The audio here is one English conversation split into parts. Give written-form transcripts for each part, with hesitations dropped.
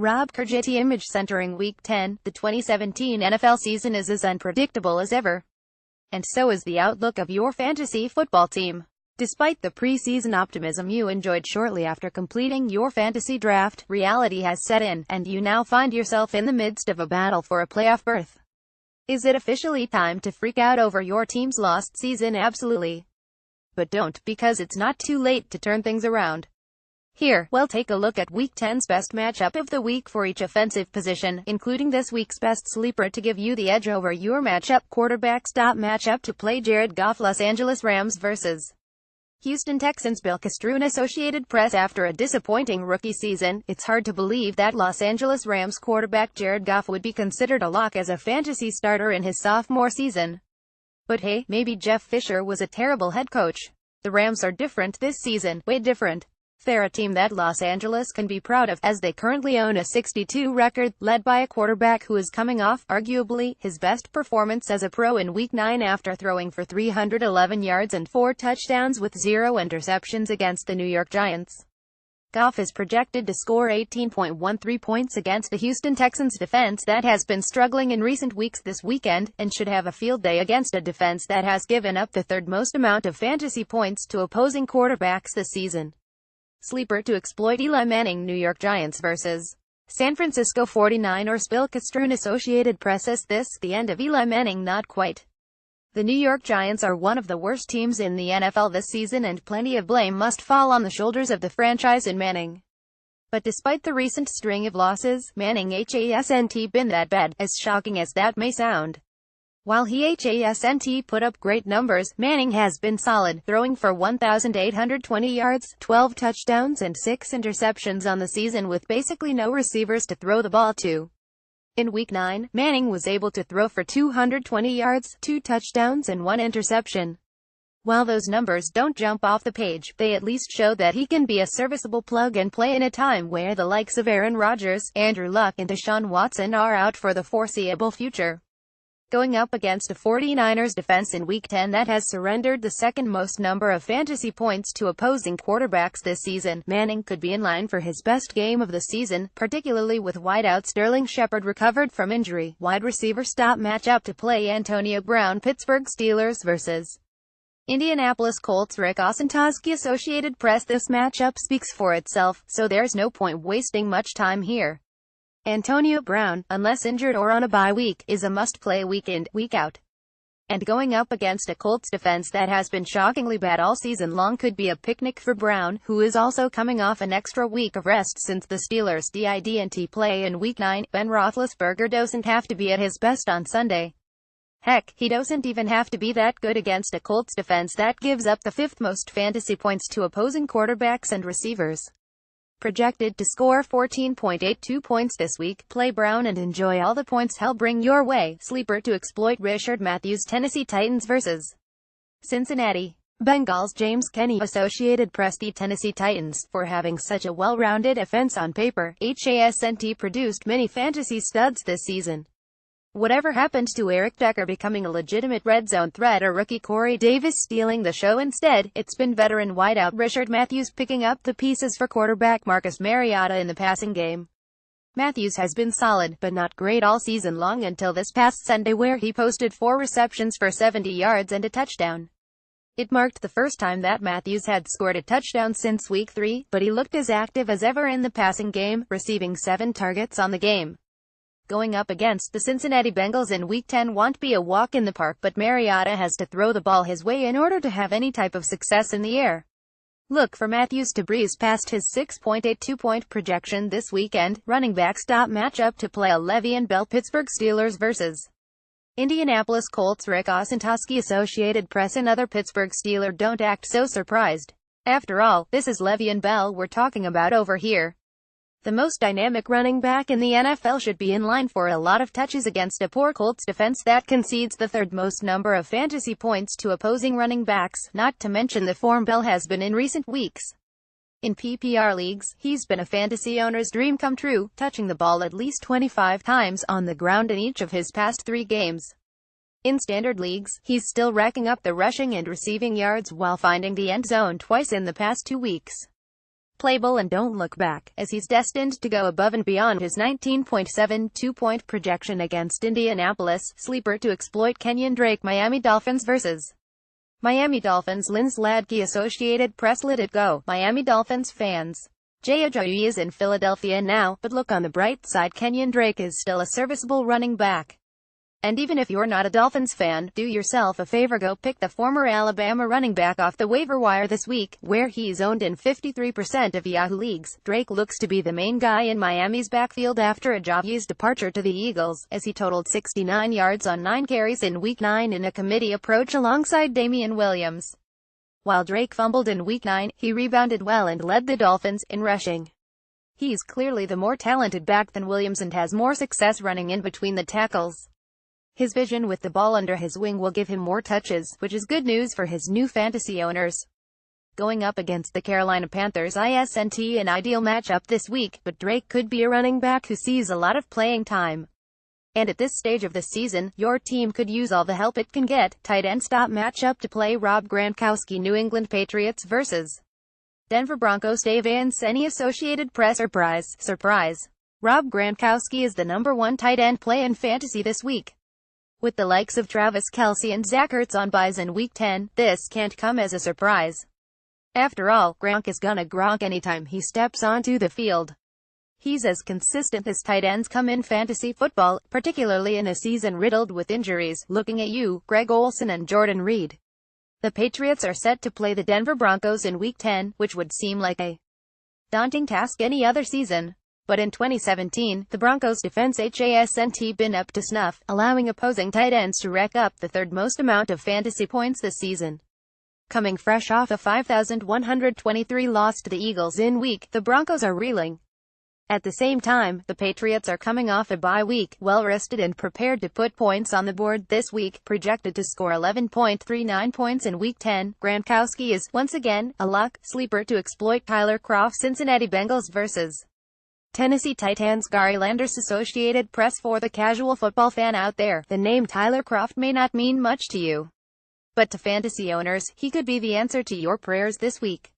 CarrGetty ImagesEntering Week 10, the 2017 NFL season is as unpredictable as ever. And so is the outlook of your fantasy football team. Despite the preseason optimism you enjoyed shortly after completing your fantasy draft, reality has set in, and you now find yourself in the midst of a battle for a playoff berth. Is it officially time to freak out over your team's lost season? Absolutely. But don't, because it's not too late to turn things around. Here, we'll take a look at Week 10's best matchup of the week for each offensive position, including this week's best sleeper to give you the edge over your matchup. Quarterbacks. Matchup to play: Jared Goff, Los Angeles Rams vs. Houston Texans. Bill Castrun. Associated Press. After a disappointing rookie season, it's hard to believe that Los Angeles Rams quarterback Jared Goff would be considered a lock as a fantasy starter in his sophomore season. But hey, maybe Jeff Fisher was a terrible head coach. The Rams are different this season, way different. They're a team that Los Angeles can be proud of, as they currently own a 6-2 record, led by a quarterback who is coming off, arguably, his best performance as a pro in Week 9 after throwing for 311 yards and 4 touchdowns with 0 interceptions against the New York Giants. Goff is projected to score 18.13 points against the Houston Texans defense that has been struggling in recent weeks this weekend, and should have a field day against a defense that has given up the third most amount of fantasy points to opposing quarterbacks this season. Sleeper to exploit: Eli Manning. New York Giants vs. San Francisco 49ers. Bill Castrun. Associated Press. Is this the end of Eli Manning? Not quite. The New York Giants are one of the worst teams in the NFL this season, and plenty of blame must fall on the shoulders of the franchise and Manning. But despite the recent string of losses, Manning hasn't been that bad, as shocking as that may sound. While he hasn't put up great numbers, Manning has been solid, throwing for 1,820 yards, 12 touchdowns and 6 interceptions on the season, with basically no receivers to throw the ball to. In Week 9, Manning was able to throw for 220 yards, 2 touchdowns and 1 interception. While those numbers don't jump off the page, they at least show that he can be a serviceable plug-and-play in a time where the likes of Aaron Rodgers, Andrew Luck and Deshaun Watson are out for the foreseeable future. Going up against a 49ers defense in Week 10 that has surrendered the second most number of fantasy points to opposing quarterbacks this season, Manning could be in line for his best game of the season, particularly with wideout Sterling Shepard recovered from injury. Wide receiver. Matchup to play: Antonio Brown. Pittsburgh Steelers vs. Indianapolis Colts. Rick Osentowski. Associated Press. This matchup speaks for itself, so there's no point wasting much time here. Antonio Brown, unless injured or on a bye week, is a must-play week in, week out. And going up against a Colts defense that has been shockingly bad all season long could be a picnic for Brown, who is also coming off an extra week of rest since the Steelers didn't play in Week 9. Ben Roethlisberger doesn't have to be at his best on Sunday. Heck, he doesn't even have to be that good against a Colts defense that gives up the 5th most fantasy points to opposing quarterbacks and receivers. Projected to score 14.82 points this week. Play Brown and enjoy all the points he'll bring your way. Sleeper to exploit: Richard Matthews. Tennessee Titans vs. Cincinnati Bengals. James Kenney. Associated Press. The Tennessee Titans, for having such a well-rounded offense on paper, hasn't produced many fantasy studs this season. Whatever happened to Eric Decker becoming a legitimate red zone threat, or rookie Corey Davis stealing the show instead? It's been veteran wideout Richard Matthews picking up the pieces for quarterback Marcus Mariota in the passing game. Matthews has been solid, but not great all season long until this past Sunday, where he posted 4 receptions for 70 yards and a touchdown. It marked the first time that Matthews had scored a touchdown since Week 3, but he looked as active as ever in the passing game, receiving 7 targets on the game. Going up against the Cincinnati Bengals in Week 10 won't be a walk in the park, but Mariota has to throw the ball his way in order to have any type of success in the air. Look for Matthews to breeze past his 6.82 point projection this weekend. Running backs. Matchup to play: Le'Veon Bell. Pittsburgh Steelers vs. Indianapolis Colts. Rick Osentowski. Associated Press. Another Pittsburgh Steeler. Don't act so surprised. After all, this is Le'Veon Bell we're talking about over here. The most dynamic running back in the NFL should be in line for a lot of touches against a poor Colts defense that concedes the third most number of fantasy points to opposing running backs, not to mention the form Bell has been in recent weeks. In PPR leagues, he's been a fantasy owner's dream come true, touching the ball at least 25 times on the ground in each of his past 3 games. In standard leagues, he's still racking up the rushing and receiving yards while finding the end zone twice in the past 2 weeks. Playable and don't look back, as he's destined to go above and beyond his 19.72-point projection against Indianapolis. Sleeper to exploit Kenyon Drake. Miami Dolphins vs. Miami Dolphins. Linz Ladke. Associated Press. Let it go, Miami Dolphins fans. Jay Ajayi is in Philadelphia now, but look on the bright side, Kenyon Drake is still a serviceable running back. And even if you're not a Dolphins fan, do yourself a favor, go pick the former Alabama running back off the waiver wire this week, where he's owned in 53% of Yahoo leagues. Drake looks to be the main guy in Miami's backfield after Ajayi's departure to the Eagles, as he totaled 69 yards on 9 carries in Week 9 in a committee approach alongside Damian Williams. While Drake fumbled in Week 9, he rebounded well and led the Dolphins in rushing. He's clearly the more talented back than Williams and has more success running in between the tackles. His vision with the ball under his wing will give him more touches, which is good news for his new fantasy owners. Going up against the Carolina Panthers isn't an ideal matchup this week, but Drake could be a running back who sees a lot of playing time. And at this stage of the season, your team could use all the help it can get. Tight end stop matchup to play. Rob Gronkowski. New England Patriots vs. Denver Broncos. Dave Vance. Any Associated Press. Surprise. Rob Gronkowski is the #1 tight end play in fantasy this week. With the likes of Travis Kelce and Zach Ertz on buys in Week 10, this can't come as a surprise. After all, Gronk is gonna Gronk anytime he steps onto the field. He's as consistent as tight ends come in fantasy football, particularly in a season riddled with injuries. Looking at you, Greg Olsen and Jordan Reed. The Patriots are set to play the Denver Broncos in Week 10, which would seem like a daunting task any other season. But in 2017, the Broncos' defense hasn't been up to snuff, allowing opposing tight ends to rack up the third most amount of fantasy points this season. Coming fresh off a 5,123 loss to the Eagles in week, the Broncos are reeling. At the same time, the Patriots are coming off a bye week, well-rested and prepared to put points on the board this week, projected to score 11.39 points in Week 10. Gronkowski is, once again, a lock. Sleeper to exploit. Tyler Kroft. Cincinnati Bengals vs. Tennessee Titans. Gary Landers. Associated Press. For the casual football fan out there, the name Tyler Kroft may not mean much to you. But to fantasy owners, he could be the answer to your prayers this week.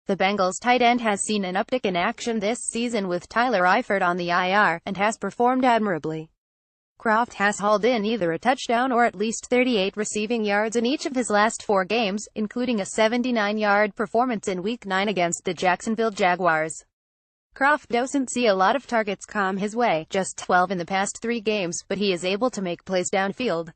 The Bengals tight end has seen an uptick in action this season with Tyler Eifert on the IR, and has performed admirably. Kroft has hauled in either a touchdown or at least 38 receiving yards in each of his last 4 games, including a 79-yard performance in Week 9 against the Jacksonville Jaguars. Kroft doesn't see a lot of targets come his way, just 12 in the past 3 games, but he is able to make plays downfield.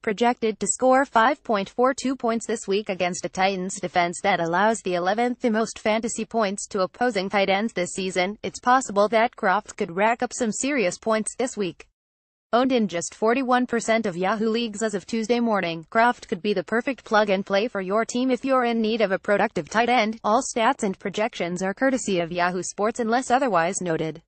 Projected to score 5.42 points this week against a Titans defense that allows the 11th most fantasy points to opposing tight ends this season, it's possible that Kroft could rack up some serious points this week. Owned in just 41% of Yahoo leagues as of Tuesday morning, Kroft could be the perfect plug-and-play for your team if you're in need of a productive tight end. All stats and projections are courtesy of Yahoo Sports unless otherwise noted.